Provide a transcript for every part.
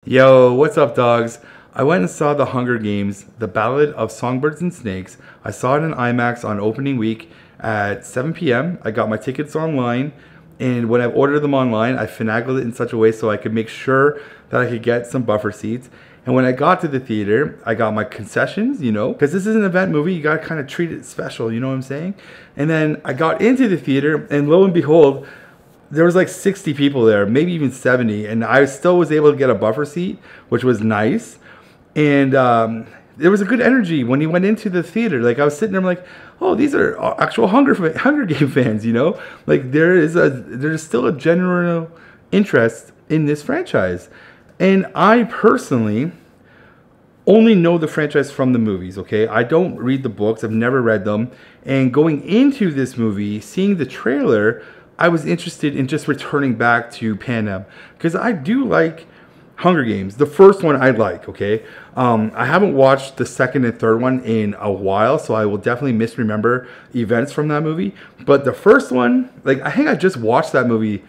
Yo, what's up, dogs? I went and saw The Hunger Games, The Ballad of Songbirds and Snakes. I saw it in IMAX on opening week at 7 p.m. I got my tickets online, and when I ordered them online, I finagled it in such a way so I could make sure that I could get some buffer seats. And when I got to the theater, I got my concessions, because this is an event movie, you gotta kind of treat it special, you know what I'm saying? And then I got into the theater, and lo and behold, there was like 60 people there, maybe even 70, and I still was able to get a buffer seat, which was nice. And there was a good energy when he went into the theater. Like, I was sitting there, I'm like, oh, these are actual Hunger Game fans, Like, there's still a general interest in this franchise. And I personally only know the franchise from the movies, okay? I don't read the books, I've never read them. And going into this movie, seeing the trailer, I was interested in just returning back to Panem because I do like Hunger Games. The first one I like, okay? I haven't watched the second and third one in a while, so I will definitely misremember events from that movie. But the first one, like, I think I just watched that movie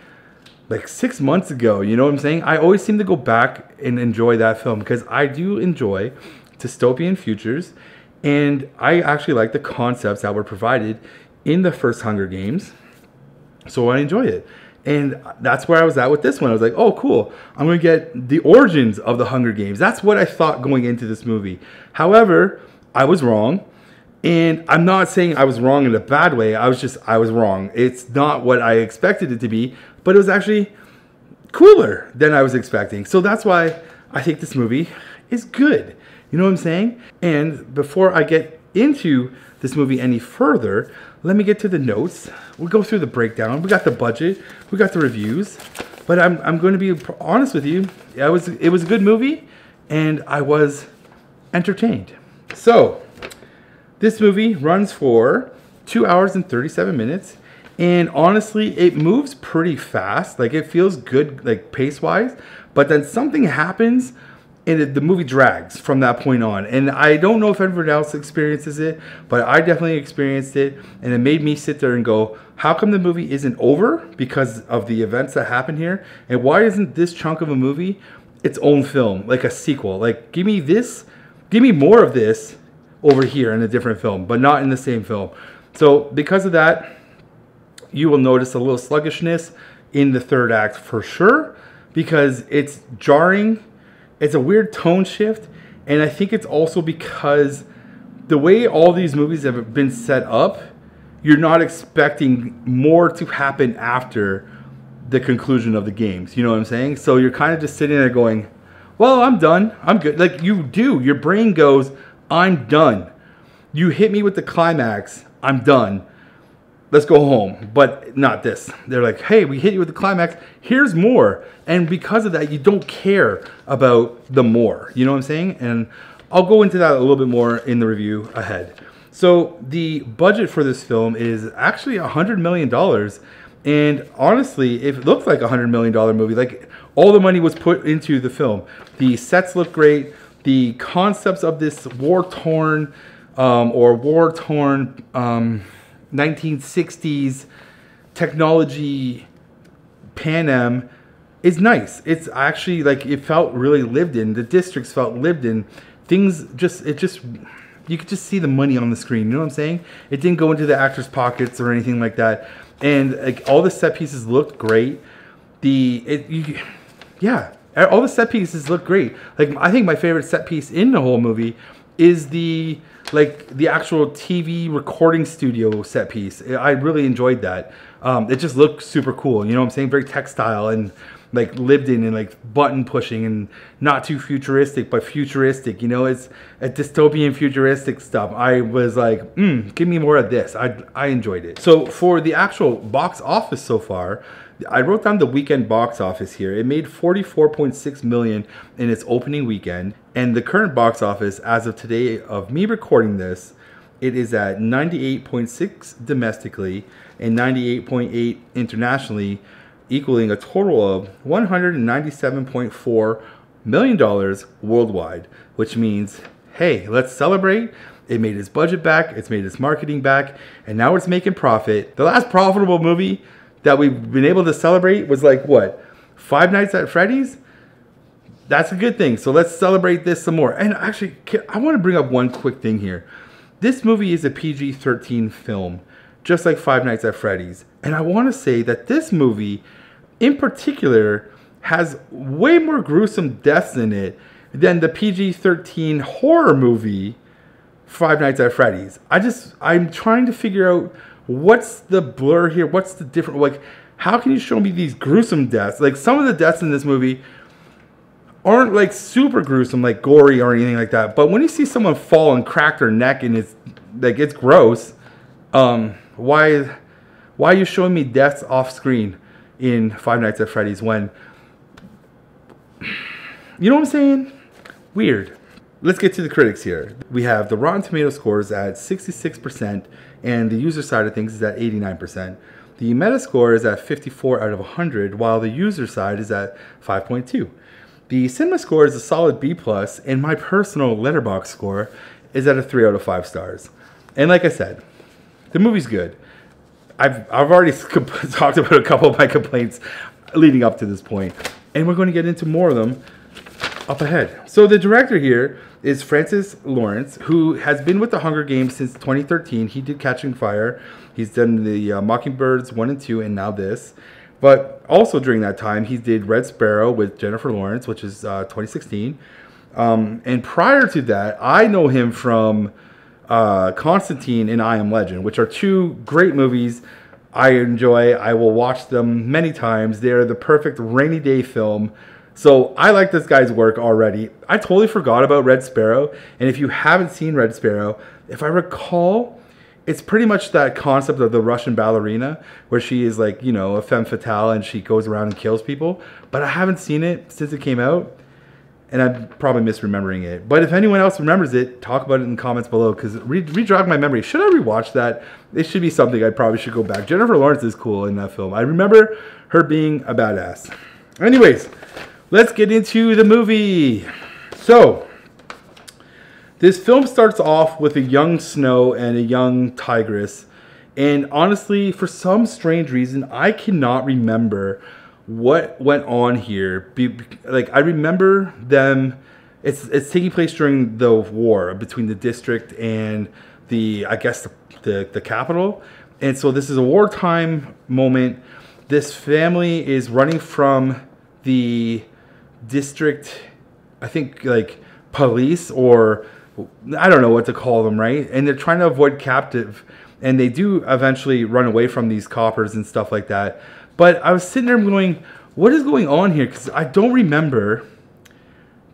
like 6 months ago, you know what I'm saying? I always seem to go back and enjoy that film because I do enjoy dystopian futures, and I actually like the concepts that were provided in the first Hunger Games. So I enjoy it. And that's where I was at with this one. I was like, oh, cool. I'm going to get the origins of the Hunger Games. That's what I thought going into this movie. However, I was wrong. And I'm not saying I was wrong in a bad way. I was wrong. It's not what I expected it to be. But it was actually cooler than I was expecting. So that's why I think this movie is good. You know what I'm saying? And before I get into this movie any further, let me get to the notes. We'll go through the breakdown. We got the budget. We got the reviews. But I'm going to be honest with you. It was a good movie, and I was entertained. So, this movie runs for 2 hours and 37 minutes. And honestly, it moves pretty fast. Like, it feels good, like, pace-wise. But then something happens, and the movie drags from that point on. And I don't know if everyone else experiences it, but I definitely experienced it. And it made me sit there and go, how come the movie isn't over because of the events that happen here? And why isn't this chunk of a movie its own film, like a sequel? Like, give me more of this over here in a different film, but not in the same film. So because of that, you will notice a little sluggishness in the third act for sure, because it's jarring. It's a weird tone shift, and I think it's also because the way all these movies have been set up, you're not expecting more to happen after the conclusion of the games. You know what I'm saying? So you're kind of just sitting there going, well, I'm done. I'm good. Like, you do. Your brain goes, I'm done. You hit me with the climax. I'm done. Let's go home. But not this. They're like, hey, we hit you with the climax. Here's more. And because of that, you don't care about the more. You know what I'm saying? And I'll go into that a little bit more in the review ahead. So the budget for this film is actually $100 million. And honestly, it looked like a $100 million movie. Like, all the money was put into the film. The sets look great. The concepts of this war-torn 1960s technology Panem is nice. It's actually, like, it felt really lived in. The districts felt lived in. Things just you could just see the money on the screen. You know what I'm saying? It didn't go into the actors' pockets or anything like that. And like, all the set pieces looked great. All the set pieces look great. Like, I think my favorite set piece in the whole movie is the actual TV recording studio set piece. I really enjoyed that. It just looked super cool. You know what I'm saying? Very textile and like lived in, and like button pushing, and not too futuristic, but futuristic. It's a dystopian futuristic stuff. I was like, give me more of this. I enjoyed it. So for the actual box office so far, I wrote down the weekend box office here. It made $44.6 million in its opening weekend. And the current box office, as of today of me recording this, it is at 98.6 domestically and 98.8 internationally, equaling a total of $197.4 million worldwide, which means, hey, let's celebrate. It made its budget back, it's made its marketing back, and now it's making profit. The last profitable movie that we've been able to celebrate was like, what, Five Nights at Freddy's? That's a good thing. So let's celebrate this some more. And actually, I want to bring up one quick thing here. This movie is a PG-13 film, just like Five Nights at Freddy's. And I want to say that this movie, in particular, has way more gruesome deaths in it than the PG-13 horror movie, Five Nights at Freddy's. I'm trying to figure out what's the blur here, what's the different, like, how can you show me these gruesome deaths? Like, some of the deaths in this movie aren't like super gruesome, like gory or anything like that. But when you see someone fall and crack their neck and it's like, it's gross, why are you showing me deaths off screen in Five Nights at Freddy's when, you know what I'm saying? Weird. Let's get to the critics here. We have the Rotten Tomato scores at 66%, and the user side of things is at 89%. The Metascore is at 54 out of 100, while the user side is at 5.2. The Cinema score is a solid B+, and my personal Letterboxd score is at a 3 out of 5 stars. And like I said, the movie's good. I've already talked about a couple of my complaints leading up to this point, and we're going to get into more of them up ahead. So the director here is Francis Lawrence, who has been with the Hunger Games since 2013. He did Catching Fire. He's done the Mockingbirds 1 and 2, and now this. But also during that time, he did Red Sparrow with Jennifer Lawrence, which is 2016. And prior to that, I know him from Constantine and I Am Legend, which are two great movies I enjoy. I will watch them many times. They're the perfect rainy day film. So I like this guy's work already. I totally forgot about Red Sparrow. And if you haven't seen Red Sparrow, if I recall, it's pretty much that concept of the Russian ballerina where she is like, you know, a femme fatale and she goes around and kills people. But I haven't seen it since it came out, and I'm probably misremembering it. But if anyone else remembers it, talk about it in the comments below, because re-jog my memory. Should I rewatch that? It should be something I probably should go back. Jennifer Lawrence is cool in that film. I remember her being a badass. Anyways, let's get into the movie. So this film starts off with a young Snow and a young Tigress. And honestly, for some strange reason, I cannot remember what went on here. Like, I remember them, it's taking place during the war between the district and the, I guess, the capital. And so this is a wartime moment. This family is running from the district, I think, like, police, or I don't know what to call them, right? And they're trying to avoid captive, and they do eventually run away from these coppers and stuff like that. But I was sitting there going, what is going on here? Because I don't remember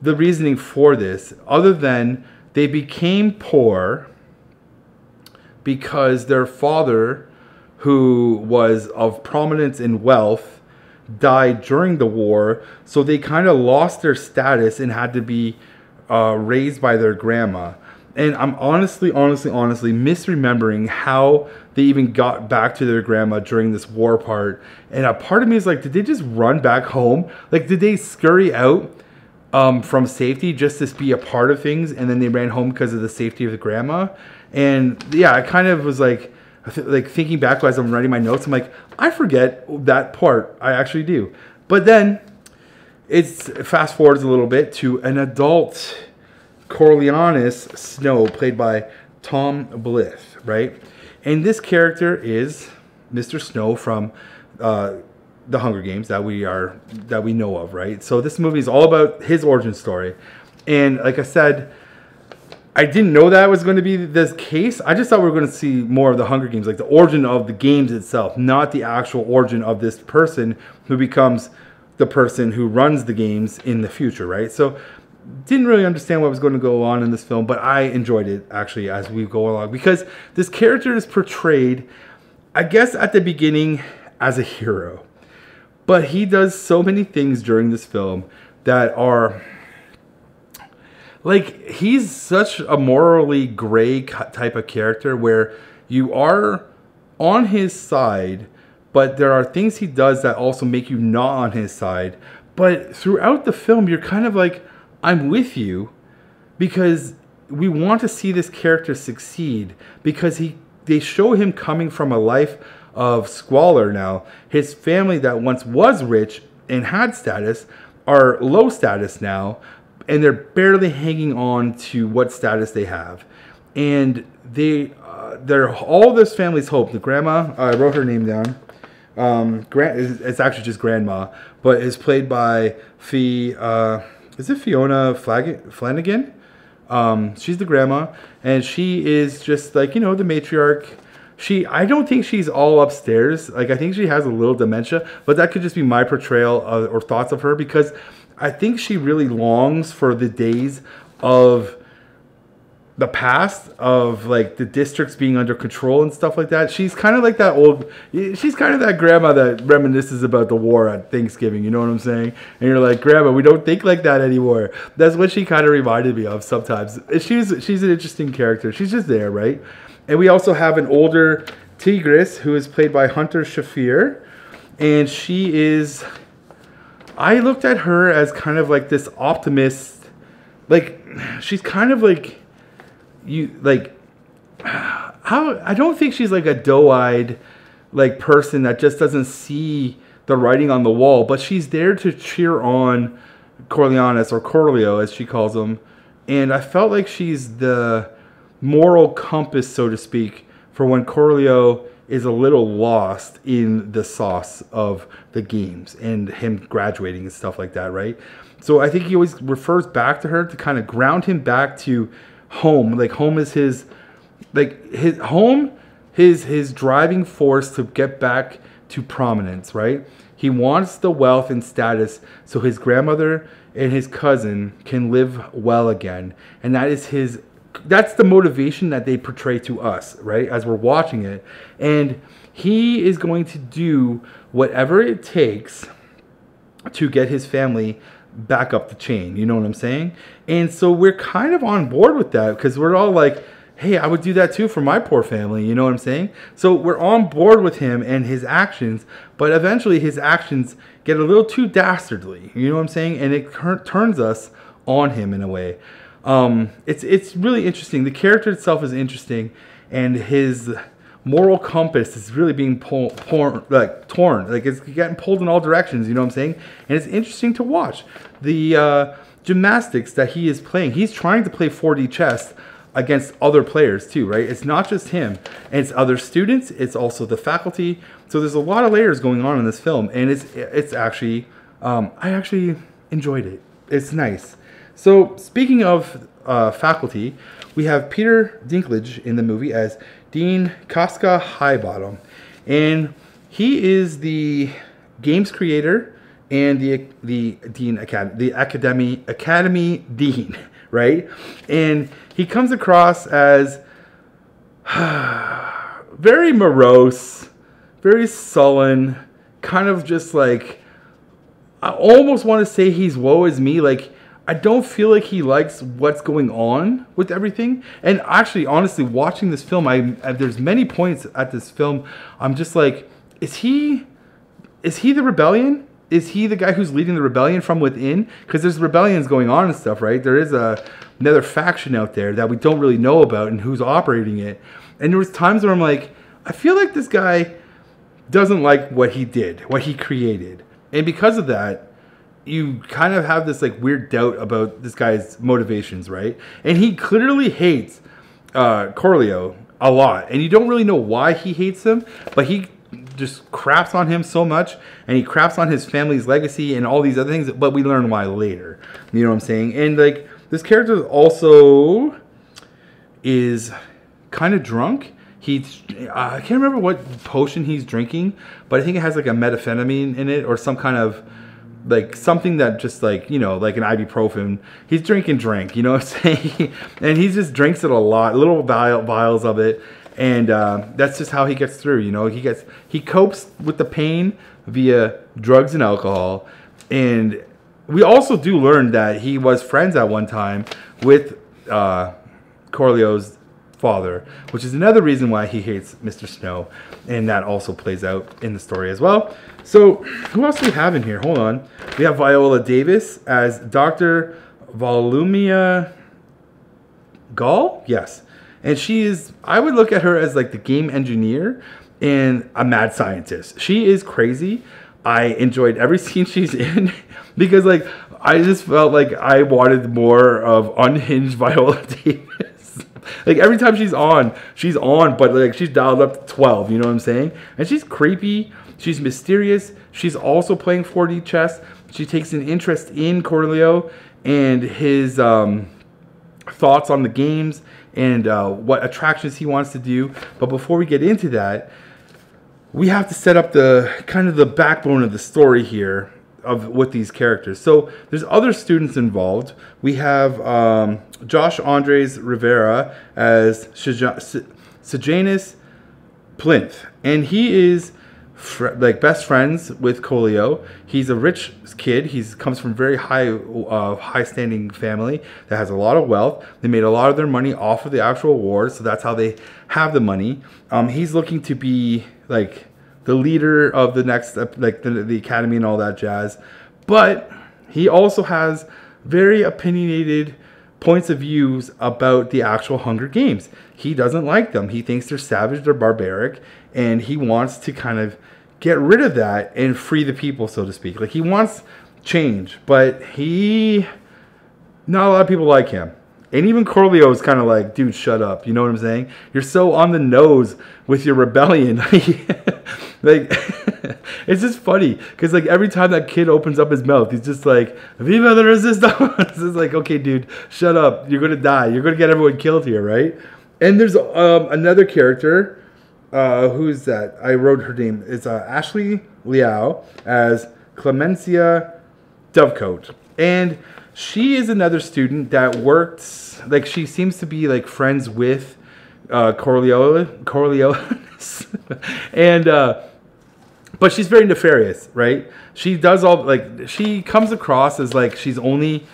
the reasoning for this, other than they became poor because their father, who was of prominence and wealth, died during the war. So they kind of lost their status and had to be raised by their grandma. And I'm honestly misremembering how they even got back to their grandma during this war part. And a part of me is like, did they just run back home? Like, did they scurry out from safety just to be a part of things, and then they ran home because of the safety of the grandma? And yeah, I kind of was like thinking back as I'm writing my notes, I'm like, I forget that part. I actually do. But then it's fast forwards a little bit to an adult Coriolanus Snow, played by Tom Blyth, right? And this character is Mr. Snow from the Hunger Games that we know of, right? So this movie is all about his origin story. And like I said, I didn't know that was going to be this case. I just thought we were going to see more of the Hunger Games, like the origin of the games itself, not the actual origin of this person who becomes the person who runs the games in the future, right? So didn't really understand what was going to go on in this film, but I enjoyed it actually as we go along, because this character is portrayed, I guess, at the beginning as a hero, but he does so many things during this film that are like, he's such a morally gray type of character where you are on his side, but there are things he does that also make you not on his side. But throughout the film, you're kind of like, I'm with you, because we want to see this character succeed, because they show him coming from a life of squalor now. His family that once was rich and had status are low status now, and they're barely hanging on to what status they have. And they're all this family's hope. The grandma, I wrote her name down. It's actually just grandma, but is played by is it Fionnula Flanagan? She's the grandma, and she is just like, the matriarch. I don't think she's all upstairs. Like, I think she has a little dementia, but that could just be my portrayal or thoughts of her, because I think she really longs for the days of the past, of like the districts being under control and stuff like that. She's kind of like she's kind of that grandma that reminisces about the war at Thanksgiving, you know what I'm saying? And you're like, grandma, we don't think like that anymore. That's what she kind of reminded me of sometimes. She's an interesting character. She's just there, right? And we also have an older tigress who is played by Hunter Schafer, and she is, I looked at her as kind of like this optimist, like she's kind of like, I don't think she's like a doe-eyed like person that just doesn't see the writing on the wall, but she's there to cheer on Corleones, or Corleo as she calls him. And I felt like she's the moral compass, so to speak, for when Corleo is a little lost in the sauce of the games and him graduating and stuff like that, right? So I think he always refers back to her to kind of ground him back to home. Like, home is his driving force to get back to prominence, right? He wants the wealth and status so his grandmother and his cousin can live well again. And that's the motivation that they portray to us, right, as we're watching it. And he is going to do whatever it takes to get his family back up the chain, you know what I'm saying? And so we're kind of on board with that, because we're all like, hey, I would do that too for my poor family, you know what I'm saying? So we're on board with him and his actions, but eventually his actions get a little too dastardly, you know what I'm saying? And it turns us on him in a way. It's really interesting. The character itself is interesting, and his moral compass is really being torn. Like, it's getting pulled in all directions, you know what I'm saying? And it's interesting to watch. The gymnastics that he is playing, he's trying to play 4D chess against other players too, right? It's not just him, and it's other students, it's also the faculty. So there's a lot of layers going on in this film, and it's actually, I actually enjoyed it. It's nice. So speaking of faculty, we have Peter Dinklage in the movie as Dean Casca Highbottom, and he is the games creator and the academy dean, right? And he comes across as very morose, very sullen, kind of just like, I almost want to say he's woe is me. Like, I don't feel like he likes what's going on with everything. And actually, honestly, watching this film, there's many points at this film, I'm just like, is he the rebellion? Is he the guy who's leading the rebellion from within? Because there's rebellions going on and stuff, right? There is another faction out there that we don't really know about and who's operating it. And there was times where I'm like, I feel like this guy doesn't like what he did, what he created. And because of that, you kind of have this like weird doubt about this guy's motivations, right? And he clearly hates Corleo a lot. And you don't really know why he hates him, but he just craps on him so much, and he craps on his family's legacy and all these other things, but we learn why later. You know what I'm saying? And like, this character also is kind of drunk. I can't remember what potion he's drinking, but I think it has like a methamphetamine in it, or some kind of like something that just like, you know, like an ibuprofen. He's drinking drink, you know what I'm saying? And he just drinks it a lot, little vials of it. And that's just how he gets through, you know. He copes with the pain via drugs and alcohol. And we also do learn that he was friends at one time with Corleo's father, which is another reason why he hates Mr. Snow. And that also plays out in the story as well. So who else do we have in here? Hold on. We have Viola Davis as Dr. Volumia Gall? Yes. And she is, I would look at her as like the game engineer and a mad scientist. She is crazy. I enjoyed every scene she's in because like I just felt like I wanted more of unhinged Viola Davis. Like every time she's on, but like she's dialed up to 12, you know what I'm saying? And she's creepy, she's mysterious, she's also playing 4D chess. She takes an interest in Corleo and his thoughts on the games and what attractions he wants to do. But before we get into that, we have to set up the kind of the backbone of the story here with these characters. So there's other students involved. We have Josh Andres Rivera as Sejanus Blyth, and he is like best friends with Corleo. He's a rich kid. He comes from very high standing family that has a lot of wealth. They made a lot of their money off of the actual wars, so that's how they have the money. He's looking to be like the leader of the next, like the academy and all that jazz. But he also has very opinionated points of views about the actual Hunger Games. He doesn't like them. He thinks they're savage, they're barbaric, and he wants to kind of get rid of that and free the people, so to speak. Like he wants change, but not a lot of people like him. And even Corleo is kind of like, dude, shut up. You know what I'm saying? You're so on the nose with your rebellion. Like, it's just funny because like every time that kid opens up his mouth, he's just like, "Viva la resistance!" It's like, okay, dude, shut up. You're gonna die. You're gonna get everyone killed here, right? And there's another character. Who's that? I wrote her name. It's Ashley Liao as Clemencia Dovecote, and she is another student that works. Like she seems to be like friends with Corleones, and but she's very nefarious, right? She does all like she comes across as like she's only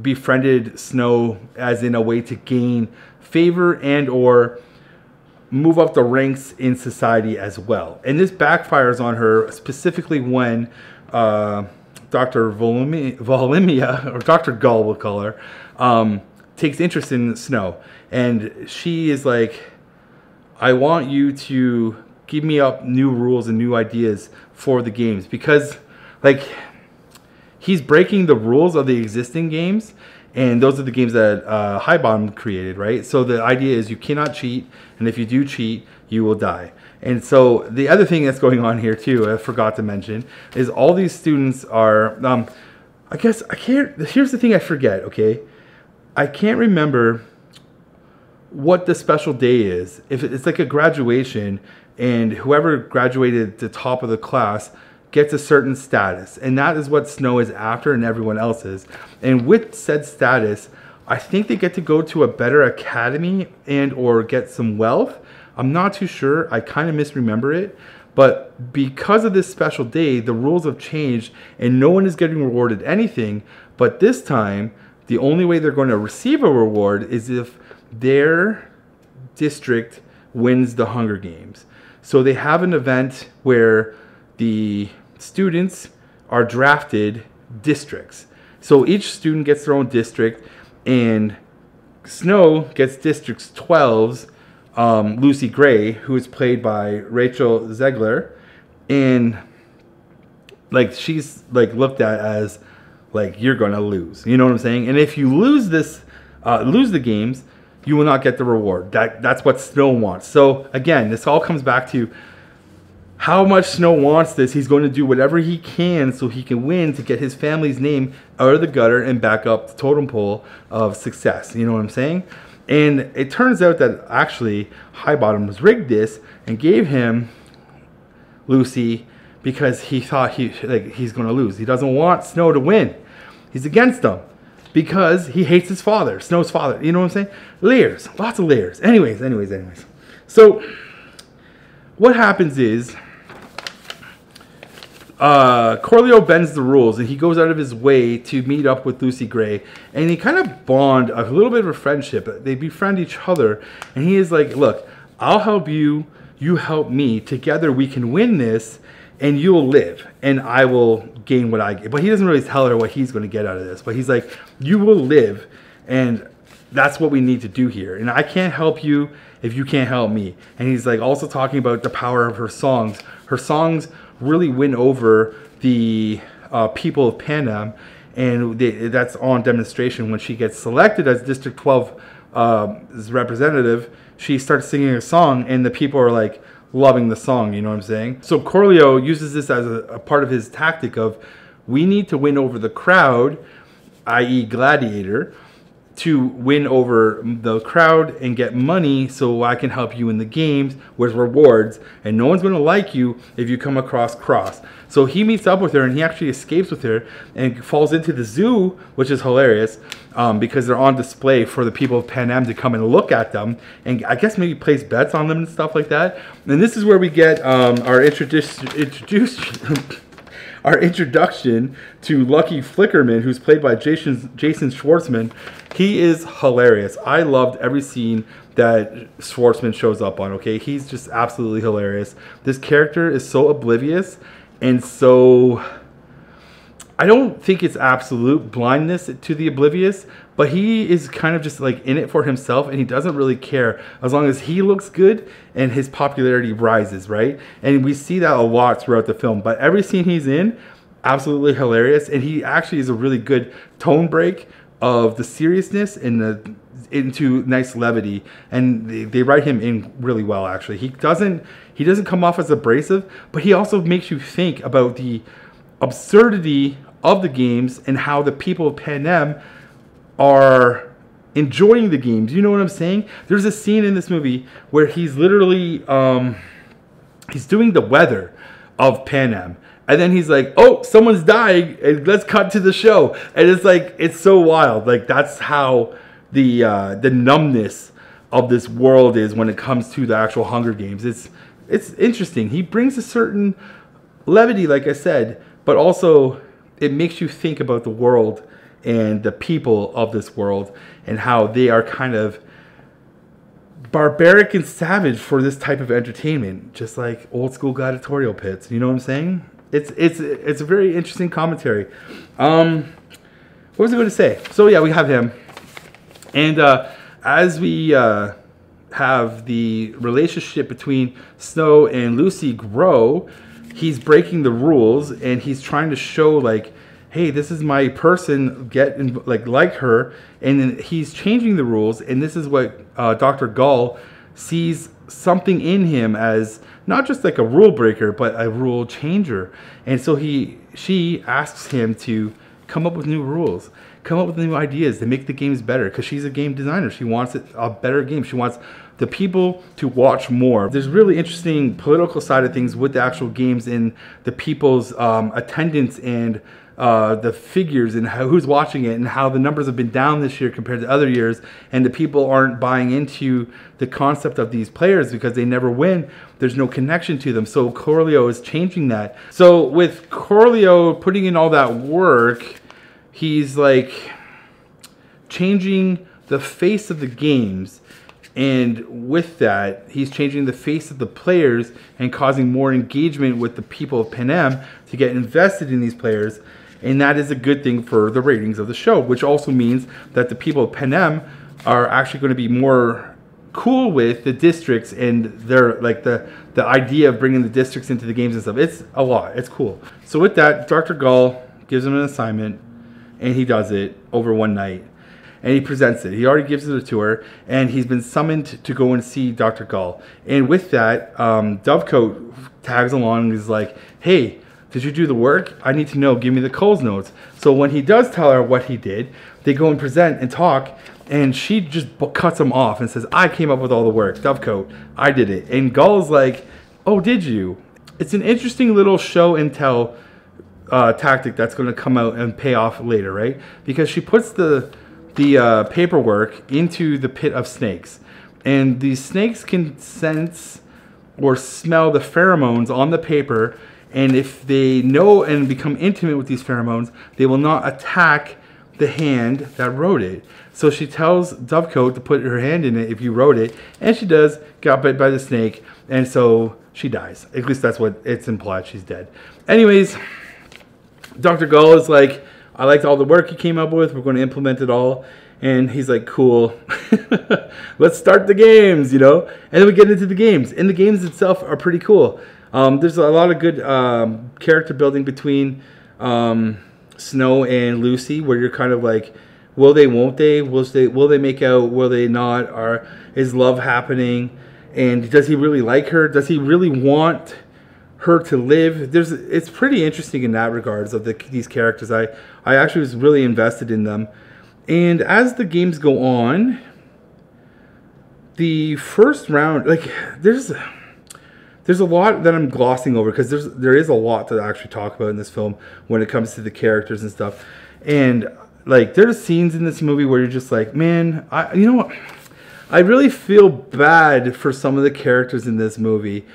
befriended Snow as in a way to gain favor and or move up the ranks in society as well. And this backfires on her specifically when Dr. Volumia, or Dr. Gull we'll call her, takes interest in Snow. And she is like, I want you to give me up new rules and new ideas for the games. Because like he's breaking the rules of the existing games. And those are the games that Highbottom created, right? So the idea is you cannot cheat, and if you do cheat, you will die. And so the other thing that's going on here too, I forgot to mention, is all these students are, I guess I can't, here's the thing I forget, okay? I can't remember what the special day is. If it's like a graduation, and whoever graduated the top of the class gets a certain status, and that is what Snow is after and everyone else is. And with said status, I think they get to go to a better academy and or get some wealth. I'm not too sure. I kind of misremember it. But because of this special day, the rules have changed and no one is getting rewarded anything. But this time, the only way they're going to receive a reward is if their district wins the Hunger Games. So they have an event where the students are drafted districts. So each student gets their own district, and Snow gets districts 12's Lucy Gray, who is played by Rachel Zegler, and like she's like looked at as like you're gonna lose. You know what I'm saying? And if you lose this, lose the games, you will not get the reward. That's what Snow wants. So again, this all comes back to how much Snow wants this. He's going to do whatever he can so he can win to get his family's name out of the gutter and back up the totem pole of success. You know what I'm saying? And it turns out that actually Highbottom was rigged this and gave him Lucy because he thought he's going to lose. He doesn't want Snow to win. He's against him because he hates his father, Snow's father. You know what I'm saying? Layers, lots of layers. Anyways. So what happens is Corleo bends the rules and he goes out of his way to meet up with Lucy Gray, and he kind of bond a little bit of a friendship. They befriend each other, and he is like, look, I'll help you, you help me, together we can win this, and you'll live and I will gain what I get. But he doesn't really tell her what he's going to get out of this, but he's like, you will live, and that's what we need to do here, and I can't help you if you can't help me. And he's like also talking about the power of her songs. Her songs really win over the people of Pan Am. And that's on demonstration when she gets selected as District 12 representative. She starts singing a song, and the people are like loving the song. You know what I'm saying? So Corleo uses this as a part of his tactic of, we need to win over the crowd, i.e. Gladiator, to win over the crowd and get money so I can help you in the games with rewards, and no one's going to like you if you come across cross. So he meets up with her, and he actually escapes with her and falls into the zoo, which is hilarious because they're on display for the people of Pan Am to come and look at them, and I guess maybe place bets on them and stuff like that. And this is where we get our our introduction to Lucky Flickerman, who's played by Jason Schwartzman. He is hilarious. I loved every scene that Schwartzman shows up on, okay? He's just absolutely hilarious. This character is so oblivious, and so I don't think it's absolute blindness to the oblivious, but he is kind of just like in it for himself, and he doesn't really care as long as he looks good and his popularity rises, right? And we see that a lot throughout the film, but every scene he's in, absolutely hilarious, and he actually is a really good tone break of the seriousness and into nice levity, and they write him in really well. Actually, he doesn't come off as abrasive, but he also makes you think about the absurdity of the games and how the people of Pan Am are enjoying the games. You know what I'm saying? There's a scene in this movie where he's literally he's doing the weather of Pan Am. And then he's like, oh, someone's dying, and let's cut to the show. And it's like, it's so wild. Like, that's how the numbness of this world is when it comes to the actual Hunger Games. It's interesting. He brings a certain levity, like I said, but also it makes you think about the world and the people of this world and how they are kind of barbaric and savage for this type of entertainment, just like old school gladiatorial pits. You know what I'm saying? It's a very interesting commentary. What was I going to say? So yeah, we have him, and as we have the relationship between Snow and Lucy grow, he's breaking the rules, and he's trying to show like, hey, this is my person, like her, and then he's changing the rules, and this is what Dr. Gull sees something in him as not just like a rule breaker, but a rule changer. And so she asks him to come up with new rules, come up with new ideas to make the games better, because she's a game designer. She wants a better game. She wants the people to watch more. There's really interesting political side of things with the actual games and the people's attendance and the figures and who's watching it, and how the numbers have been down this year compared to other years, and the people aren't buying into the concept of these players because they never win. There's no connection to them. So Corleo is changing that. So with Corleo putting in all that work, he's like changing the face of the games, and with that, he's changing the face of the players and causing more engagement with the people of Pan Am to get invested in these players. And that is a good thing for the ratings of the show, which also means that the people of Pan Am are actually going to be more cool with the districts and their like the idea of bringing the districts into the games and stuff. It's a lot. It's cool. So with that, Dr. Gull gives him an assignment, and he does it over one night, and he presents it. He already gives it to her, and he's been summoned to go and see Dr. Gull. And with that, Dovecoat tags along and is like, hey, did you do the work? I need to know. Give me the Coles notes. So when he does tell her what he did, they go and present and talk, and she just cuts him off and says, I came up with all the work. Dovecoat, I did it. And Gull's like, oh, did you? It's an interesting little show and tell tactic that's going to come out and pay off later, right? Because she puts the paperwork into the pit of snakes, and these snakes can sense or smell the pheromones on the paper, and if they know and become intimate with these pheromones, they will not attack the hand that wrote it. So she tells Dovecoat to put her hand in it if you wrote it, and she does, got bit by the snake, and so she dies. At least that's what it's implied, she's dead. Anyways, Dr. Gull is like, I liked all the work you came up with, we're going to implement it all. And he's like, cool, let's start the games, you know? And then we get into the games, and the games itself are pretty cool. There's a lot of good character building between Snow and Lucy, where you're kind of like, will they, won't they? Will they make out? Will they not? Or is love happening? And does he really like her? Does he really want her to live? It's pretty interesting in that regards of these characters. I actually was really invested in them. And as the games go on, the first round, like there's a lot that I'm glossing over because there is a lot to actually talk about in this film when it comes to the characters and stuff. And like there's scenes in this movie where you're just like, man, you know what? I really feel bad for some of the characters in this movie,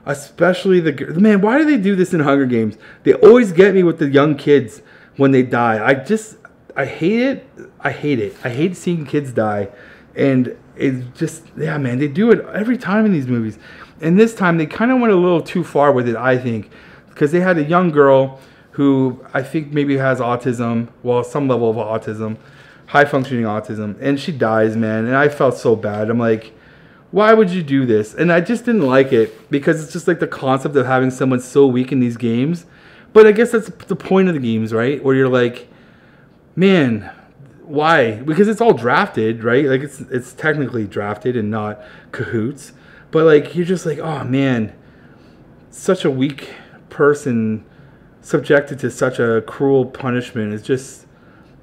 especially man. Why do they do this in Hunger Games? They always get me with the young kids when they die. I hate it. I hate it. I hate seeing kids die, and it's just, yeah, man. They do it every time in these movies, and this time they kind of went a little too far with it, I think, because they had a young girl who I think maybe has autism, well, some level of autism. High functioning autism, and she dies, man, and I felt so bad. I'm like, why would you do this? And I just didn't like it because it's just like the concept of having someone so weak in these games. But I guess that's the point of the games, right? Where you're like, man, why? Because it's all drafted, right? Like it's technically drafted and not cahoots. But like you're just like, oh man, such a weak person subjected to such a cruel punishment. It's just,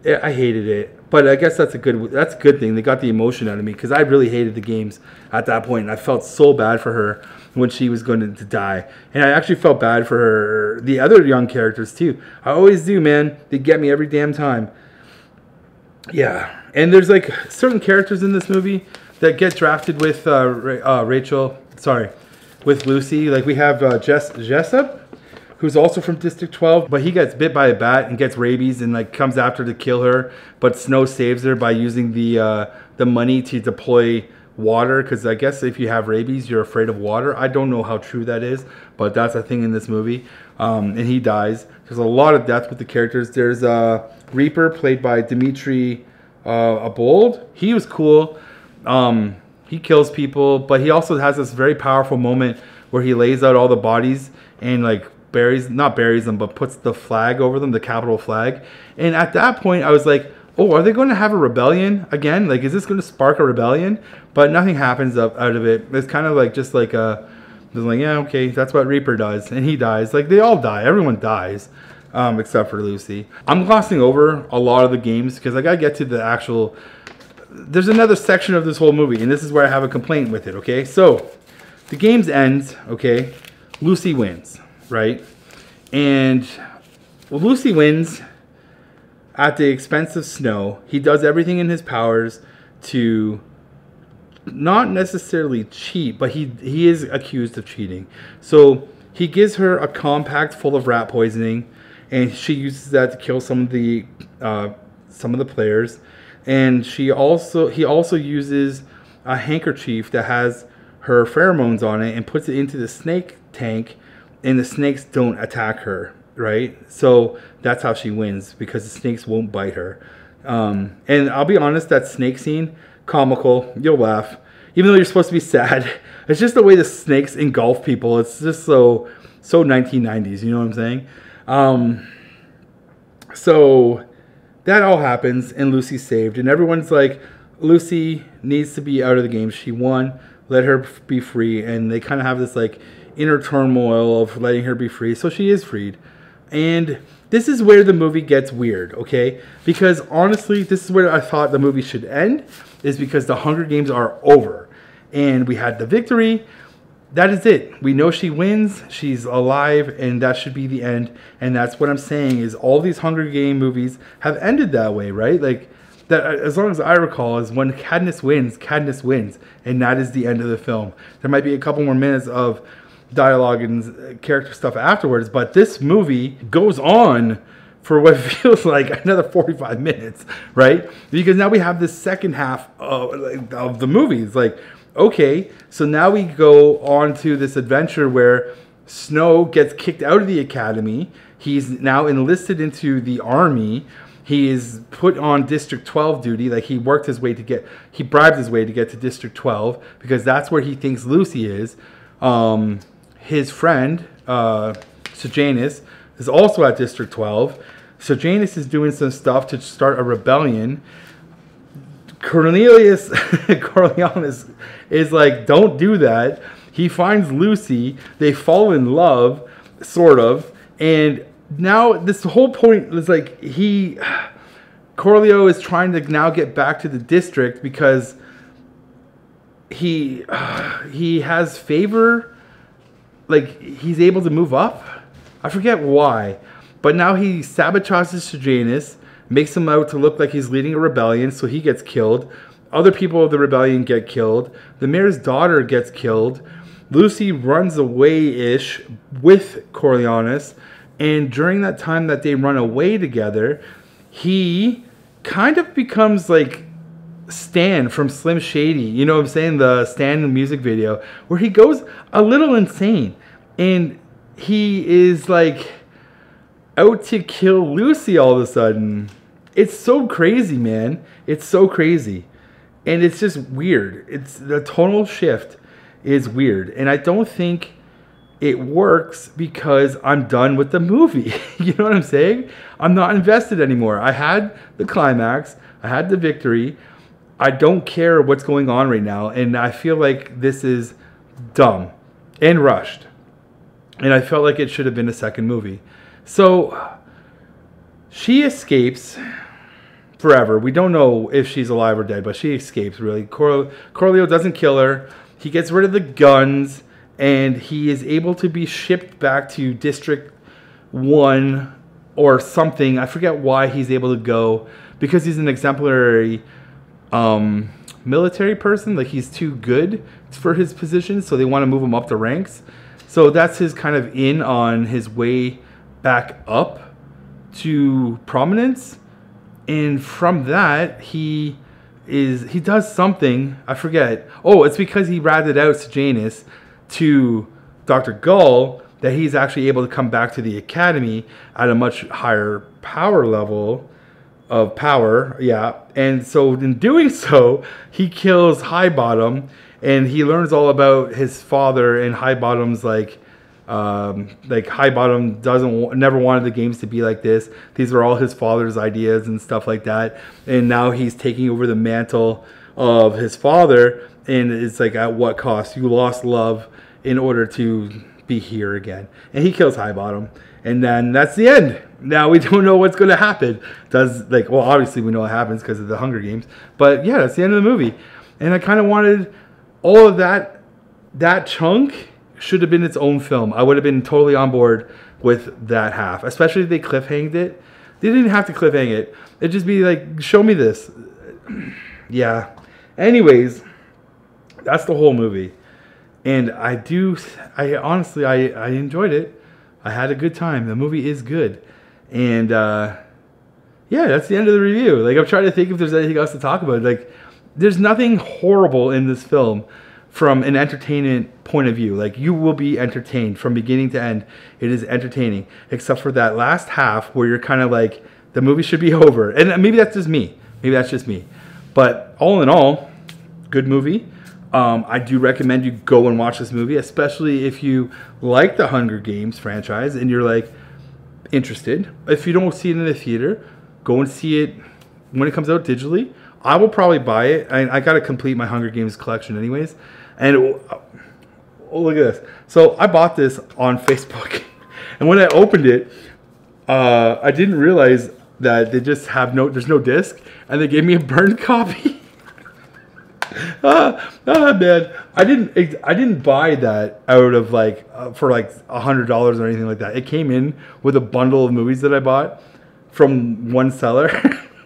I hated it. But I guess that's a good thing. They got the emotion out of me because I really hated the games at that point, and I felt so bad for her when she was going to die. And I actually felt bad for the other young characters too. I always do, man. They get me every damn time. Yeah, and there's like certain characters in this movie that get drafted with with Lucy. Like we have Jessup, who's also from District 12, but he gets bit by a bat and gets rabies and like comes after to kill her. But Snow saves her by using the money to deploy water, because I guess if you have rabies, you're afraid of water. I don't know how true that is, but that's a thing in this movie. And he dies. There's a lot of death with the characters. There's Reaper, played by Dimitri Abold. He was cool. He kills people, but he also has this very powerful moment where he lays out all the bodies and like not buries them, but puts the flag over them, the Capitol flag. And at that point, I was like, oh, are they going to have a rebellion again? Like, is this going to spark a rebellion? But nothing happens out of it. It's kind of like just like yeah, okay, that's what Reaper does. And he dies. Like, they all die. Everyone dies, except for Lucy. I'm glossing over a lot of the games because I got to get to the actual... There's another section of this whole movie, and this is where I have a complaint with it, okay? So, the games ends, okay? Lucy wins. Right? And Lucy wins at the expense of Snow. He does everything in his powers to not necessarily cheat, but he is accused of cheating. So he gives her a compact full of rat poisoning, and she uses that to kill some of the players. And he also uses a handkerchief that has her pheromones on it and puts it into the snake tank, and the snakes don't attack her, right? So that's how she wins, because the snakes won't bite her. And I'll be honest, that snake scene, comical, you'll laugh. Even though you're supposed to be sad, it's just the way the snakes engulf people. It's just so 1990s, you know what I'm saying? So that all happens, and Lucy's saved. And everyone's like, Lucy needs to be out of the game. She won. Let her be free. And they kind of have this like inner turmoil of letting her be free, so she is freed. And this is where the movie gets weird, okay? Because honestly, this is where I thought the movie should end, is because the Hunger Games are over and we had the victory. That is it. We know she wins, she's alive, and that should be the end. And that's what I'm saying, is all these Hunger Game movies have ended that way, right? Like, that, as long as I recall, is when Katniss wins, and that is the end of the film. There might be a couple more minutes of dialogue and character stuff afterwards, but this movie goes on for what feels like another 45 minutes, right? Because now we have this second half of the movie. It's like, okay, so now we go on to this adventure where Snow gets kicked out of the academy. He's now enlisted into the army. He is put on District 12 duty. Like, he bribed his way to get to District 12 because that's where he thinks Lucy is. his friend, Sejanus, is also at District 12. Sejanus is doing some stuff to start a rebellion. Cornelius is like, don't do that. He finds Lucy. They fall in love, sort of. And now this whole point is like Corleo is trying to now get back to the district because he has favor. Like, he's able to move up. I forget why. But now he sabotages Sejanus, makes him out to look like he's leading a rebellion, so he gets killed. Other people of the rebellion get killed. The mayor's daughter gets killed. Lucy runs away-ish with Coriolanus. And during that time that they run away together, he kind of becomes like Stan from Slim Shady. You know what I'm saying? The Stan music video. Where he goes a little insane. And he is like out to kill Lucy all of a sudden. It's so crazy, man. It's so crazy. And it's just weird. It's the tonal shift is weird. And I don't think it works because I'm done with the movie. You know what I'm saying? I'm not invested anymore. I had the climax. I had the victory. I don't care what's going on right now. And I feel like this is dumb and rushed. And I felt like it should have been a second movie. So she escapes forever. We don't know if she's alive or dead, but she escapes, really. Corleo doesn't kill her. He gets rid of the guns, and he is able to be shipped back to District 1 or something. I forget why he's able to go, because he's an exemplary military person. Like, he's too good for his position, so they want to move him up the ranks. So that's his kind of in on his way back up to prominence. And from that, he does something. I forget. Oh, it's because he ratted out Sejanus to Dr. Gull that he's actually able to come back to the academy at a much higher power level of power. Yeah. And so in doing so, he kills Highbottom, and he learns all about his father, and Highbottom's like Highbottom never wanted the games to be like this. These are all his father's ideas and stuff like that. And now he's taking over the mantle of his father. And it's like, at what cost? You lost love in order to be here again. And he kills Highbottom. And then that's the end. Now we don't know what's going to happen. Well, obviously we know what happens because of the Hunger Games. But yeah, that's the end of the movie. And I kind of wanted all of that chunk should have been its own film. I would have been totally on board with that half, especially if they cliffhanged it. They didn't have to cliffhang it. It'd just be like, show me this. Yeah. Anyways, that's the whole movie. And I honestly enjoyed it. I had a good time. The movie is good. And yeah, that's the end of the review. Like, I'm trying to think if there's anything else to talk about. Like, there's nothing horrible in this film from an entertainment point of view. Like, you will be entertained from beginning to end. It is entertaining, except for that last half where you're kind of like, the movie should be over. And maybe that's just me. But all in all, good movie. I do recommend you go and watch this movie, especially if you like the Hunger Games franchise and you're like interested. If you don't see it in the theater, go and see it when it comes out digitally. I will probably buy it. I got to complete my Hunger Games collection anyways. And oh, look at this. So I bought this on Facebook. And when I opened it, I didn't realize that they just have there's no disc. And they gave me a burned copy. Man. I didn't buy that out of for like $100 or anything like that. It came in with a bundle of movies that I bought from one seller.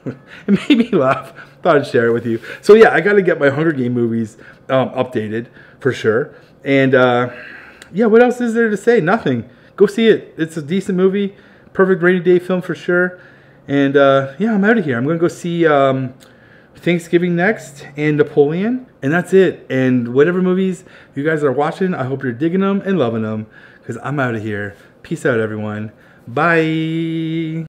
It made me laugh. Thought I'd share it with you. So yeah, I got to get my Hunger Game movies updated for sure. And yeah, what else is there to say? Nothing. Go see it. It's a decent movie. Perfect rainy day film for sure. And yeah, I'm out of here. I'm going to go see Thanksgiving next and Napoleon. And that's it. And whatever movies you guys are watching, I hope you're digging them and loving them, because I'm out of here. Peace out, everyone. Bye.